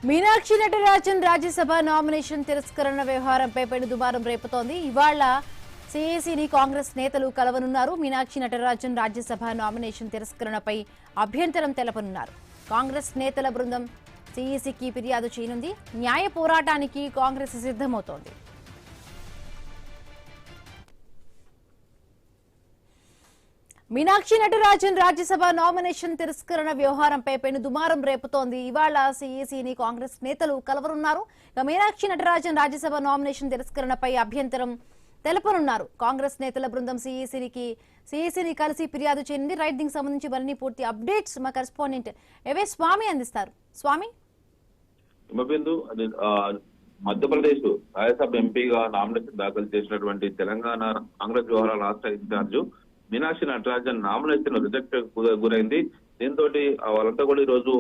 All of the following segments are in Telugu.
మీనాక్షి నటరాజన్ రాజ్యసభ నామినేషన్ తిరస్కరణ వ్యవహారంపై పెనుదుమారం రేపుతోంది. ఇవాళ సిఐసిని కాంగ్రెస్ నేతలు కలవనున్నారు. మీనాక్షి నటరాజన్ రాజ్యసభ నామినేషన్ తిరస్కరణపై అభ్యంతరం తెలపనున్నారు. కాంగ్రెస్ నేతల బృందం సిఐసికి ఫిర్యాదు చేయనుంది. న్యాయ పోరాటానికి కాంగ్రెస్ సిద్ధమవుతోంది. మీనాక్షి నటరాజన్ రాజ్యసభ నామినేషన్ తిరస్కరణ వ్యవహారంపై పెనుదుమారం రేపుతోంది. ఇవాళ సిఐసిని కాంగ్రెస్ నేతలు కలవనున్నారు. మీనాక్షి నటరాజన్ రాజ్యసభ నామినేషన్ తిరస్కరణపై అభ్యంతరం తెలపనున్నారు. కాంగ్రెస్ నేతల బృందం సిఐసిని కలిసి ఫిర్యాదు చేయనుంది. రైట్ దీనికి సంబంధించి మరిన్ని పూర్తి అప్డేట్స్ మా కరెస్పాండెంట్ ఎవే స్వామి అందిస్తారు. స్వామి, మధ్యప్రదేశ్ రాజ్యసభ ఎంపీగా నామినేషన్ దాఖలు చేసినటువంటి తెలంగాణ కాంగ్రెస్ వ్యవహారాల రాష్ట్ర in charge Meenakshi Natarajan nomination reject గురైంది. దీంతో వాళ్ళంతా కూడా ఈ రోజు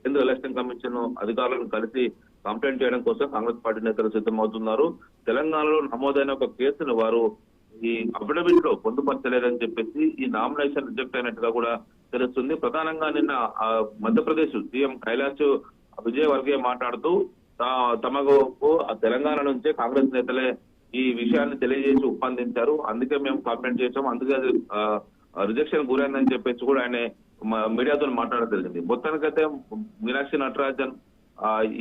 కేంద్ర ఎలక్షన్ కమిషన్ అధికారులను కలిసి కంప్లైంట్ చేయడం కోసం కాంగ్రెస్ పార్టీ నేతలు సిద్ధమవుతున్నారు. తెలంగాణలో నమోదైన ఒక కేసును వారు ఈ అఫిడవిట్ లో పొందుపరచలేదని చెప్పేసి ఈ నామినేషన్ రిజెక్ట్ అయినట్టుగా కూడా తెలుస్తుంది. ప్రధానంగా నిన్న మధ్యప్రదేశ్ సీఎం కైలాష్ విజయవర్గీయ మాట్లాడుతూ తమకు తెలంగాణ నుంచే కాంగ్రెస్ నేతలే ఈ విషయాన్ని తెలియజేసి ఒప్పందించారు, అందుకే మేము కంప్లైంట్ చేసాం, అందుకే అది రిజెక్షన్ గురైందని చెప్పేసి కూడా ఆయన మీడియాతో మాట్లాడడం జరిగింది. మొత్తానికైతే మీనాక్షి నటరాజన్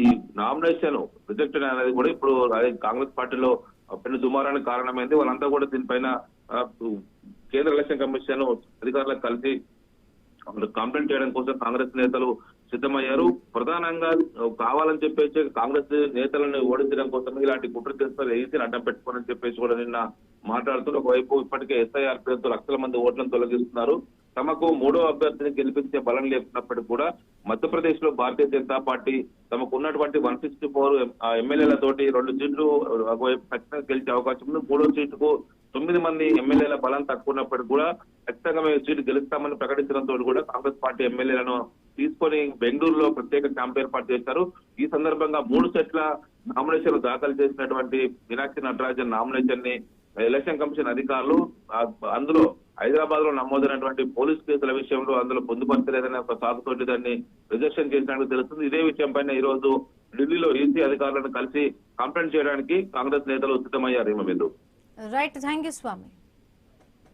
ఈ నామినేషన్ రిజెక్ట్ అనేది కూడా ఇప్పుడు కాంగ్రెస్ పార్టీలో పెను దుమారానికి కారణమైంది. వాళ్ళంతా కూడా దీనిపైన కేంద్ర ఎలక్షన్ కమిషన్ అధికారులకు కలిసి కంప్లైంట్ చేయడం కోసం కాంగ్రెస్ నేతలు సిద్ధమయ్యారు. ప్రధానంగా కావాలని చెప్పేసి కాంగ్రెస్ నేతలను ఓడించడం కోసం ఇలాంటి కుట్ర చేస్తారు, ఏసీని అడ్డం పెట్టుకోనని చెప్పేసి కూడా నిన్న మాట్లాడుతూ ఒకవైపు ఇప్పటికే ఎస్ఐఆర్ పేరుతో లక్షల మంది ఓట్లను తొలగిస్తున్నారు. తమకు మూడో అభ్యర్థిని గెలిపించే బలం లేకున్నప్పటికీ కూడా మధ్యప్రదేశ్ లో భారతీయ జనతా పార్టీ తమకు ఉన్నటువంటి 164 ఎమ్మెల్యేలతోటి 2 సీట్లు ఒకవైపు ఖచ్చితంగా గెలిచే అవకాశం ఉంది. మూడో సీటుకు 9 మంది ఎమ్మెల్యేల బలం తక్కువ ఉన్నప్పటికీ కూడా ఖచ్చితంగా మేము సీటు గెలుస్తామని ప్రకటించడంతో కూడా కాంగ్రెస్ పార్టీ ఎమ్మెల్యేలను తీసుకొని బెంగళూరులో ప్రత్యేక క్యాంప్ ఏర్పాటు చేశారు. ఈ సందర్భంగా 3 సెట్ల నామినేషన్ దాఖలు చేసినటువంటి మీనాక్షి నటరాజన్ నామినేషన్ ని ఎలక్షన్ కమిషన్ అధికారులు అందులో హైదరాబాద్ లో నమోదైనటువంటి పోలీస్ కేసుల విషయంలో అందులో పొందుపరచలేదనే ఒక సాగుతోటి దాన్ని రిజెక్షన్ చేసినట్టు తెలుస్తుంది. ఇదే విషయం పైన ఈ రోజు ఢిల్లీలో ఈసీ అధికారులను కలిసి కంప్లైంట్ చేయడానికి కాంగ్రెస్ నేతలు సిద్ధమయ్యారు. Right, thank you Swamy.